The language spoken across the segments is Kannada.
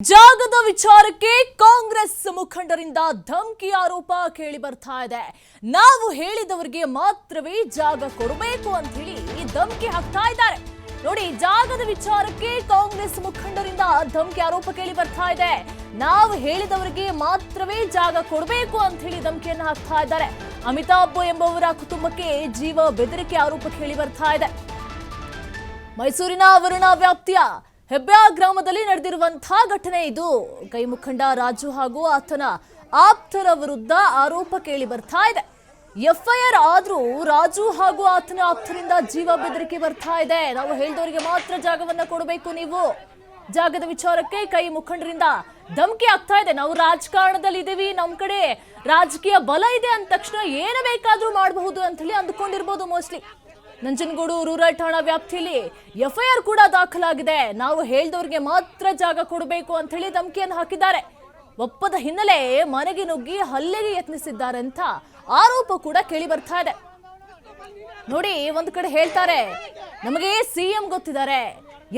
ಜಾಗದ ವಿಚಾರಕ್ಕೆ ಕಾಂಗ್ರೆಸ್ ಮುಖಂಡರಿಂದ ಧಮಕಿ ಆರೋಪ ಕೇಳಿ ಬರ್ತಾ ಇದೆ. ನಾವು ಹೇಳಿದವರಿಗೆ ಮಾತ್ರವೇ ಜಾಗ ಕೊಡಬೇಕು ಅಂತ ಹೇಳಿ ಧಮಕಿ ಹಾಕ್ತಾ ಇದ್ದಾರೆ. ನೋಡಿ, ಜಾಗದ ವಿಚಾರಕ್ಕೆ ಕಾಂಗ್ರೆಸ್ ಮುಖಂಡರಿಂದ ಧಮಕಿ ಆರೋಪ ಕೇಳಿ ಬರ್ತಾ ಇದೆ. ನಾವು ಹೇಳಿದವರಿಗೆ ಮಾತ್ರವೇ ಜಾಗ ಕೊಡಬೇಕು ಅಂತ ಹೇಳಿ ಧಮಕಿಯನ್ನು ಹಾಕ್ತಾ ಇದ್ದಾರೆ. ಅಮಿತಾಬ್ ಎಂಬುವರ ಕುಟುಂಬಕ್ಕೆ ಜೀವ ಬೆದರಿಕೆ ಆರೋಪ ಕೇಳಿ ಬರ್ತಾ ಇದೆ. ಮೈಸೂರಿನ ವರುಣಾ ವ್ಯಾಪ್ತಿಯ ಹೆಬ್ಬ್ಯಾ ಗ್ರಾಮದಲ್ಲಿ ನಡೆದಿರುವಂತಹ ಘಟನೆ ಇದು. ಕೈ ಮುಖಂಡ ರಾಜು ಹಾಗೂ ಆತನ ಆಪ್ತರ ವಿರುದ್ಧ ಆರೋಪ ಕೇಳಿ ಬರ್ತಾ ಇದೆ. ಎಫ್ಐಆರ್ ಆದ್ರೂ ರಾಜು ಹಾಗೂ ಆತನ ಆಪ್ತರಿಂದ ಜೀವ ಬೆದರಿಕೆ ಬರ್ತಾ ಇದೆ. ನಾವು ಹೇಳಿದವರಿಗೆ ಮಾತ್ರ ಜಾಗವನ್ನ ಕೊಡಬೇಕು, ನೀವು ಜಾಗದ ವಿಚಾರಕ್ಕೆ ಕೈ ಮುಖಂಡರಿಂದ ಧಮಕಿ ಆಗ್ತಾ ಇದೆ. ನಾವು ರಾಜಕಾರಣದಲ್ಲಿ ಇದೀವಿ, ನಮ್ ಕಡೆ ರಾಜಕೀಯ ಬಲ ಇದೆ ಅಂದ ತಕ್ಷಣ ಏನು ಬೇಕಾದ್ರೂ ಮಾಡಬಹುದು ಅಂತ ಹೇಳಿ ಅಂದ್ಕೊಂಡಿರ್ಬೋದು ಮೋಸ್ಟ್ಲಿ. ನಂಜನಗೂಡು ರೂರಲ್ ಠಾಣಾ ವ್ಯಾಪ್ತಿಯಲ್ಲಿ ಎಫ್ಐಆರ್ ಕೂಡ ದಾಖಲಾಗಿದೆ. ನಾವು ಹೇಳಿದವರಿಗೆ ಮಾತ್ರ ಜಾಗ ಕೊಡಬೇಕು ಅಂತ ಹೇಳಿ ಧಮಕಿಯನ್ನು ಹಾಕಿದ್ದಾರೆ. ಒಪ್ಪದ ಹಿನ್ನೆಲೆ ಮನೆಗೆ ನುಗ್ಗಿ ಹಲ್ಲೆಗೆ ಯತ್ನಿಸಿದ್ದಾರೆ ಅಂತ ಆರೋಪ ಕೂಡ ಕೇಳಿ ಬರ್ತಾ ಇದೆ. ನೋಡಿ, ಒಂದ್ ಕಡೆ ಹೇಳ್ತಾರೆ ನಮಗೆ ಸಿಎಂ ಗೊತ್ತಿದ್ದಾರೆ,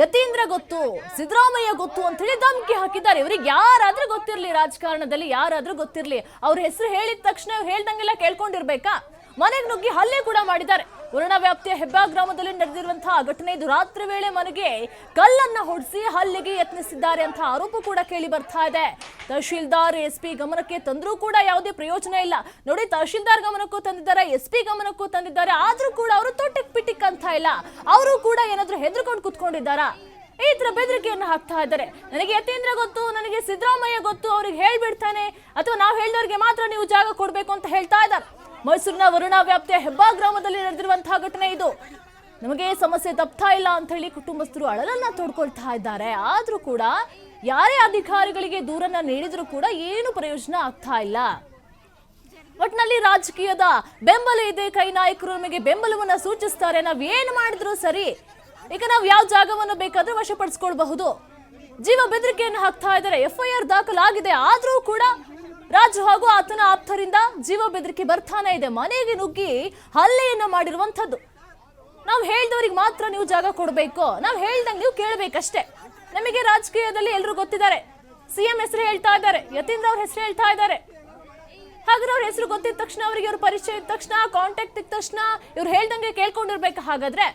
ಯತೀಂದ್ರ ಗೊತ್ತು, ಸಿದ್ದರಾಮಯ್ಯ ಗೊತ್ತು ಅಂತ ಹೇಳಿ ಧಮಕಿ ಹಾಕಿದ್ದಾರೆ. ಇವರಿಗೆ ಯಾರಾದ್ರೂ ಗೊತ್ತಿರ್ಲಿ, ರಾಜಕಾರಣದಲ್ಲಿ ಯಾರಾದ್ರೂ ಗೊತ್ತಿರ್ಲಿ, ಅವ್ರ ಹೆಸರು ಹೇಳಿದ ತಕ್ಷಣ ಹೇಳ್ದಂಗೆಲ್ಲ ಕೇಳ್ಕೊಂಡಿರ್ಬೇಕಾ? ಮನೆಗೆ ನುಗ್ಗಿ ಹಲ್ಲೆ ಕೂಡ ಮಾಡಿದ್ದಾರೆ. ವರುಣಾ ವ್ಯಾಪ್ತಿಯ ಹೆಬ್ಬಾ ಗ್ರಾಮದಲ್ಲಿ ನಡೆದಿರುವಂತಹ ಘಟನೆ ಇದು. ರಾತ್ರಿ ವೇಳೆ ಮನೆಗೆ ಕಲ್ಲನ್ನ ಹೊಡೆಸಿ ಹಲ್ಲೆಗೆ ಯತ್ನಿಸಿದ್ದಾರೆ ಅಂತ ಆರೋಪ ಕೂಡ ಕೇಳಿ ಬರ್ತಾ ಇದೆ. ತಹಶೀಲ್ದಾರ್, ಎಸ್ಪಿ ಗಮನಕ್ಕೆ ತಂದ್ರೂ ಕೂಡ ಯಾವುದೇ ಪ್ರಯೋಜನ ಇಲ್ಲ. ನೋಡಿ, ತಹಶೀಲ್ದಾರ್ ಗಮನಕ್ಕೂ ತಂದಿದ್ದಾರೆ, ಎಸ್ಪಿ ಗಮನಕ್ಕೂ ತಂದಿದ್ದಾರೆ, ಆದ್ರೂ ಕೂಡ ಅವರು ತೊಟ್ಟಿಕ್ ಪಿಟಿಕ್ ಅಂತ ಇಲ್ಲ. ಅವರು ಕೂಡ ಏನಾದ್ರೂ ಹೆದರ್ಕೊಂಡು ಕುತ್ಕೊಂಡಿದ್ದಾರಾ? ಈ ತರ ಬೆದರಿಕೆಯನ್ನು ಹಾಕ್ತಾ ಇದ್ದಾರೆ. ನನಗೆ ಯತೀಂದ್ರ ಗೊತ್ತು, ನನಗೆ ಸಿದ್ದರಾಮಯ್ಯ ಗೊತ್ತು, ಅವ್ರಿಗೆ ಹೇಳ್ಬಿಡ್ತಾನೆ, ಅಥವಾ ನಾವು ಹೇಳಿದವ್ರಿಗೆ ಮಾತ್ರ ನೀವು ಜಾಗ ಕೊಡ್ಬೇಕು ಅಂತ ಹೇಳ್ತಾ ಇದ್ದಾರೆ. ಮೈಸೂರಿನ ವರುಣಾ ವ್ಯಾಪ್ತಿಯ ಹೆಬ್ಬಾ ಗ್ರಾಮದಲ್ಲಿ ನಡೆದಿರುವಂತಹ ಘಟನೆ ಇದು. ನಮಗೆ ಸಮಸ್ಯೆ ತಪ್ತಾ ಇಲ್ಲ ಅಂತ ಹೇಳಿ ಕುಟುಂಬಸ್ಥರು ಅಳಲನ್ನ ತೋಡ್ಕೊಳ್ತಾ ಇದ್ದಾರೆ. ಆದ್ರೂ ಕೂಡ ಯಾರೇ ಅಧಿಕಾರಿಗಳಿಗೆ ದೂರನ್ನ ನೀಡಿದ್ರು ಕೂಡ ಏನು ಪ್ರಯೋಜನ ಆಗ್ತಾ ಇಲ್ಲ. ಒಟ್ನಲ್ಲಿ ರಾಜಕೀಯದ ಬೆಂಬಲ ಇದೆ, ಕೈ ನಾಯಕರು ನಮಗೆ ಬೆಂಬಲವನ್ನ ಸೂಚಿಸ್ತಾರೆ, ನಾವ್ ಏನ್ ಮಾಡಿದ್ರು ಸರಿ, ಈಗ ನಾವು ಯಾವ ಜಾಗವನ್ನು ಬೇಕಾದ್ರೂ ವಶಪಡಿಸ್ಕೊಳ್ಬಹುದು. ಜೀವ ಬೆದರಿಕೆಯನ್ನು ಹಾಕ್ತಾ ಇದ್ದಾರೆ. ಎಫ್ಐಆರ್ ದಾಖಲಾಗಿದೆ, ಆದ್ರೂ ಕೂಡ ರಾಜು ಹಾಗೂ ಆತನ ಆಪ್ತರಿಂದ ಜೀವ ಬೆದರಿಕೆ ಬರ್ತಾನೆ ಇದೆ. ಮನೆಗೆ ನುಗ್ಗಿ ಹಲ್ಲೆಯನ್ನ ಮಾಡಿರುವಂತದ್ದು. ನಾವು ಹೇಳಿದವ್ರಿಗೆ ಮಾತ್ರ ನೀವು ಜಾಗ ಕೊಡಬೇಕು, ನಾವು ಹೇಳ್ದಂಗೆ ನೀವು ಕೇಳಬೇಕಷ್ಟೇ. ನಮಗೆ ರಾಜಕೀಯದಲ್ಲಿ ಎಲ್ಲರೂ ಗೊತ್ತಿದ್ದಾರೆ, ಸಿಎಂ ಹೆಸರು ಹೇಳ್ತಾ ಇದ್ದಾರೆ, ಯತೀಂದ್ರ ಅವ್ರ ಹೆಸರು ಹೇಳ್ತಾ ಇದ್ದಾರೆ. ಹಾಗಾದ್ರೆ ಅವ್ರ ಹೆಸರು ಗೊತ್ತಿದ ತಕ್ಷಣ, ಅವರಿಗೆ ಅವ್ರ ಪರಿಚಯ ಇದ್ದ ತಕ್ಷಣ, ಕಾಂಟ್ಯಾಕ್ಟ್ ಇದ್ದ ತಕ್ಷಣ ಇವ್ರು ಹೇಳ್ದಂಗೆ ಕೇಳ್ಕೊಂಡಿರ್ಬೇಕು. ಹಾಗಾದ್ರೆ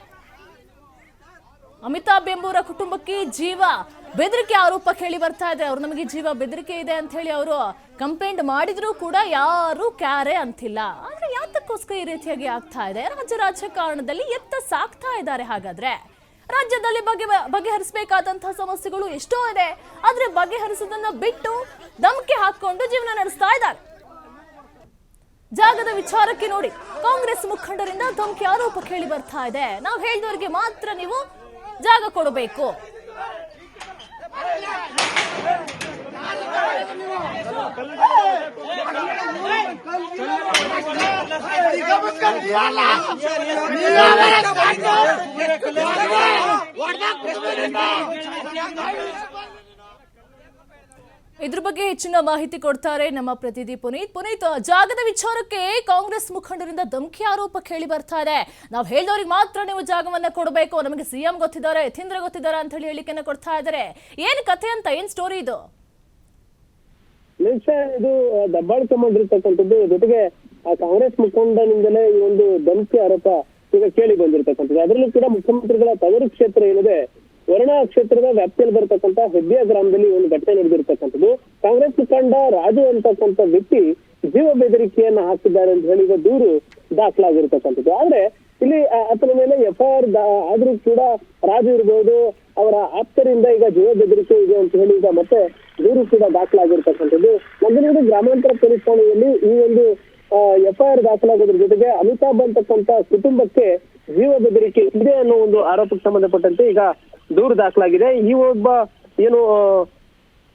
ಅಮಿತಾಬ್ ಎಂಬುವರ ಕುಟುಂಬಕ್ಕೆ ಜೀವ ಬೆದರಿಕೆ ಆರೋಪ ಕೇಳಿ ಬರ್ತಾ ಇದೆ. ಅವ್ರು ನಮಗೆ ಜೀವ ಬೆದರಿಕೆ ಇದೆ ಅಂತ ಹೇಳಿ ಅವರು ಕಂಪ್ಲೇಂಟ್ ಮಾಡಿದ್ರು ಕೂಡ ಯಾರು ಕ್ಯಾರೆ ಅಂತಿಲ್ಲ. ಆದ್ರೆ ಯಾತಕ್ಕೋಸ್ಕರ ಈ ರೀತಿಯಾಗಿ ಆಗ್ತಾ ಇದೆ? ರಾಜಕಾರಣದಲ್ಲಿ ಎತ್ತ ಸಾಕ್ತಾ ಇದ್ದಾರೆ. ಹಾಗಾದ್ರೆ ರಾಜ್ಯದಲ್ಲಿ ಬಗೆಹರಿಸಬೇಕಾದಂತಹ ಸಮಸ್ಯೆಗಳು ಎಷ್ಟೋ ಇದೆ, ಆದ್ರೆ ಬಗೆಹರಿಸೋದನ್ನ ಬಿಟ್ಟು ಧಮಕಿ ಹಾಕೊಂಡು ಜೀವನ ನಡೆಸ್ತಾ ಇದ್ದಾರೆ. ಜಾಗದ ವಿಚಾರಕ್ಕೆ ನೋಡಿ, ಕಾಂಗ್ರೆಸ್ ಮುಖಂಡರಿಂದ ಧಮಕಿ ಆರೋಪ ಕೇಳಿ ಬರ್ತಾ ಇದೆ. ನಾವು ಹೇಳಿದವರಿಗೆ ಮಾತ್ರ ನೀವು ಜಾಗ ಕೊಡಬೇಕು. ಇದ್ರ ಬಗ್ಗೆ ಹೆಚ್ಚಿನ ಮಾಹಿತಿ ಕೊಡ್ತಾರೆ ನಮ್ಮ ಪ್ರತಿನಿಧಿ ಪುನೀತ್. ಜಾಗದ ವಿಚಾರಕ್ಕೆ ಕಾಂಗ್ರೆಸ್ ಮುಖಂಡರಿಂದ ಧಮಕಿ ಆರೋಪ ಕೇಳಿ ಬರ್ತಾ ಇದೆ. ನಾವು ಹೇಳಿದವ್ರಿಗೆ ಮಾತ್ರ ನೀವು ಜಾಗವನ್ನ ಕೊಡಬೇಕು, ನಮಗೆ ಸಿಎಂ ಗೊತ್ತಿದ್ದಾರೆ, ಯತೀಂದ್ರ ಗೊತ್ತಿದ್ದಾರೆ ಅಂತ ಹೇಳಿ ಹೇಳಿಕೆಯನ್ನ ಕೊಡ್ತಾ ಇದ್ದಾರೆ. ಏನ್ ಕಥೆ ಅಂತ, ಏನ್ ಸ್ಟೋರಿ ಇದು? ಇದು ದಬ್ಬಾಳಿಕೊಂಡಿರ್ತಕ್ಕಂಥದ್ದು, ಜೊತೆಗೆ ಆ ಕಾಂಗ್ರೆಸ್ ಮುಖಂಡನಿಂದಲೇ ಈ ಒಂದು ಧಮಕಿ ಆರೋಪ ಈಗ ಕೇಳಿ ಬಂದಿರತಕ್ಕಂಥದ್ದು. ಅದರಲ್ಲೂ ಕೂಡ ಮುಖ್ಯಮಂತ್ರಿಗಳ ತವರು ಕ್ಷೇತ್ರ ಏನಿದೆ, ವರುಣಾ ಕ್ಷೇತ್ರದ ವ್ಯಾಪ್ತಿಯಲ್ಲಿ ಬರ್ತಕ್ಕಂಥ ಹೆಬ್ಬ್ಯಾ ಗ್ರಾಮದಲ್ಲಿ ಒಂದು ಘಟನೆ ನಡೆದಿರ್ತಕ್ಕಂಥದ್ದು. ಕಾಂಗ್ರೆಸ್ ಮುಖಂಡ ರಾಜು ಅಂತಕ್ಕಂಥ ವ್ಯಕ್ತಿ ಜೀವ ಬೆದರಿಕೆಯನ್ನ ಹಾಕಿದ್ದಾರೆ ಅಂತ ಹೇಳಿ ಈಗ ದೂರು ದಾಖಲಾಗಿರ್ತಕ್ಕಂಥದ್ದು. ಆದ್ರೆ ಇಲ್ಲಿ ಆತನ ಮೇಲೆ ಎಫ್ಐಆರ್ ಆದ್ರೂ ಕೂಡ ರಾಜು ಇರ್ಬೋದು, ಅವರ ಆಪ್ತರಿಂದ ಈಗ ಜೀವ ಬೆದರಿಕೆ ಇದೆ ಅಂತ ಹೇಳಿ ಈಗ ಮತ್ತೆ ದೂರು ಕೂಡ ದಾಖಲಾಗಿರ್ತಕ್ಕಂಥದ್ದು. ನಂಜನಗೂಡು ಗ್ರಾಮಾಂತರ ಪೊಲೀಸ್ ಠಾಣೆಯಲ್ಲಿ ಈ ಒಂದು ಎಫ್ಐಆರ್ ದಾಖಲಾಗೋದ್ರ ಜೊತೆಗೆ ಅಮಿತಾಬ್ ಅಂತಕ್ಕಂಥ ಕುಟುಂಬಕ್ಕೆ ಜೀವ ಬೆದರಿಕೆ ಇದೆ ಅನ್ನೋ ಒಂದು ಆರೋಪಕ್ಕೆ ಸಂಬಂಧಪಟ್ಟಂತೆ ಈಗ ದೂರು ದಾಖಲಾಗಿದೆ. ಈ ಒಬ್ಬ ಏನು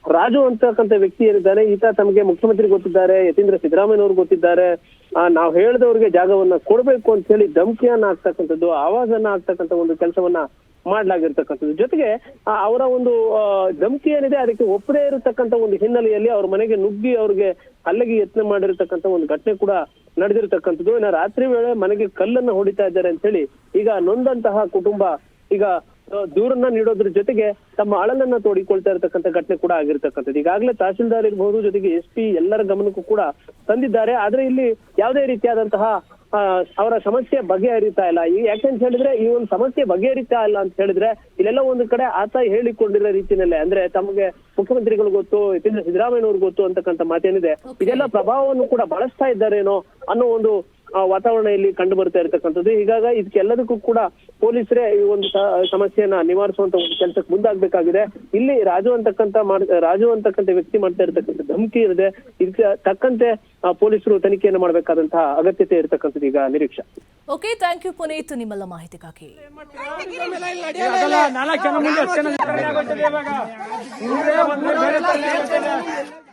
ರಾಜು ಅಂತಕ್ಕಂಥ ವ್ಯಕ್ತಿ ಏನಿದ್ದಾನೆ, ಈತ ತಮಗೆ ಮುಖ್ಯಮಂತ್ರಿ ಗೊತ್ತಿದ್ದಾರೆ, ಯತೀಂದ್ರ ಸಿದ್ದರಾಮಯ್ಯನವರು ಗೊತ್ತಿದ್ದಾರೆ, ನಾವು ಹೇಳಿದವ್ರಿಗೆ ಜಾಗವನ್ನ ಕೊಡ್ಬೇಕು ಅಂತ ಹೇಳಿ ಧಮಕಿಯನ್ನ ಹಾಕ್ತಕ್ಕಂಥದ್ದು, ಆವಾಜನ್ನ ಹಾಕ್ತಕ್ಕಂಥ ಒಂದು ಕೆಲಸವನ್ನ ಮಾಡ್ಲಾಗಿರ್ತಕ್ಕಂಥದ್ದು. ಜೊತೆಗೆ ಅವರ ಒಂದು ಧಮಕಿ ಏನಿದೆ ಅದಕ್ಕೆ ಒಪ್ಪದೇ ಇರತಕ್ಕಂಥ ಒಂದು ಹಿನ್ನೆಲೆಯಲ್ಲಿ ಅವ್ರ ಮನೆಗೆ ನುಗ್ಗಿ ಅವ್ರಿಗೆ ಹಲ್ಲೆಗೆ ಯತ್ನ ಮಾಡಿರ್ತಕ್ಕಂಥ ಒಂದು ಘಟನೆ ಕೂಡ ನಡೆದಿರ್ತಕ್ಕಂಥದ್ದು. ಇನ್ನು ರಾತ್ರಿ ವೇಳೆ ಮನೆಗೆ ಕಲ್ಲನ್ನ ಹೊಡಿತಾ ಇದ್ದಾರೆ ಅಂತ ಹೇಳಿ ಈಗ ನೊಂದಂತಹ ಕುಟುಂಬ ಈಗ ದೂರನ್ನ ನೀಡೋದ್ರ ಜೊತೆಗೆ ತಮ್ಮ ಅಳಲನ್ನ ತೋಡಿಕೊಳ್ತಾ ಇರತಕ್ಕಂಥ ಘಟನೆ ಕೂಡ ಆಗಿರ್ತಕ್ಕಂಥದ್ದು. ಈಗಾಗಲೇ ತಹಸೀಲ್ದಾರ್ ಇರಬಹುದು, ಜೊತೆಗೆ SP ಎಲ್ಲರ ಗಮನಕ್ಕೂ ಕೂಡ ತಂದಿದ್ದಾರೆ. ಆದ್ರೆ ಇಲ್ಲಿ ಯಾವುದೇ ರೀತಿಯಾದಂತಹ ಅವರ ಸಮಸ್ಯೆ ಬಗೆಹರಿತಾ ಇಲ್ಲ. ಯಾಕೆಂತ ಹೇಳಿದ್ರೆ ಈ ಒಂದು ಸಮಸ್ಯೆ ಬಗೆಹರಿತಾ ಇಲ್ಲ ಅಂತ ಹೇಳಿದ್ರೆ ಇಲ್ಲೆಲ್ಲ ಒಂದು ಕಡೆ ಆತ ಹೇಳಿಕೊಂಡಿರೋ ರೀತಿನಲ್ಲೇ, ಅಂದ್ರೆ ತಮಗೆ ಮುಖ್ಯಮಂತ್ರಿಗಳು ಗೊತ್ತು, ಸಿದ್ದರಾಮಯ್ಯನವ್ರು ಗೊತ್ತು ಅಂತಕ್ಕಂಥ ಮಾತೇನಿದೆ, ಇದೆಲ್ಲ ಪ್ರಭಾವವನ್ನು ಕೂಡ ಬಳಸ್ತಾ ಇದ್ದಾರೇನೋ ಅನ್ನೋ ಒಂದು ವಾತಾವರಣ ಇಲ್ಲಿ ಕಂಡು ಬರ್ತಾ ಇರತಕ್ಕಂಥದ್ದು. ಹೀಗಾಗಿ ಇದಕ್ಕೆಲ್ಲದಕ್ಕೂ ಕೂಡ ಪೊಲೀಸರೇ ಈ ಒಂದು ಸಮಸ್ಯೆಯನ್ನ ನಿವಾರಿಸುವಂತ ಒಂದು ಕೆಲಸಕ್ಕೆ ಮುಂದಾಗಬೇಕಾಗಿದೆ. ಇಲ್ಲಿ ರಾಜು ಅಂತಕ್ಕಂಥ ವ್ಯಕ್ತಿ ಮಾಡ್ತಾ ಇರತಕ್ಕಂಥ ಧಮಕಿ ಇದೆ, ಇದಕ್ಕೆ ತಕ್ಕಂತೆ ಪೊಲೀಸರು ತನಿಖೆಯನ್ನು ಮಾಡಬೇಕಾದಂತಹ ಅಗತ್ಯತೆ ಇರತಕ್ಕಂಥದ್ದು ಈಗ ನಿರೀಕ್ಷೆ. ಓಕೆ, ಥ್ಯಾಂಕ್ ಯು ಪುನೀತ್ ನಿಮ್ಮೆಲ್ಲ ಮಾಹಿತಿಗಾಗಿ. 4 ಜನ ಮುಂದೆ 10 ಜನ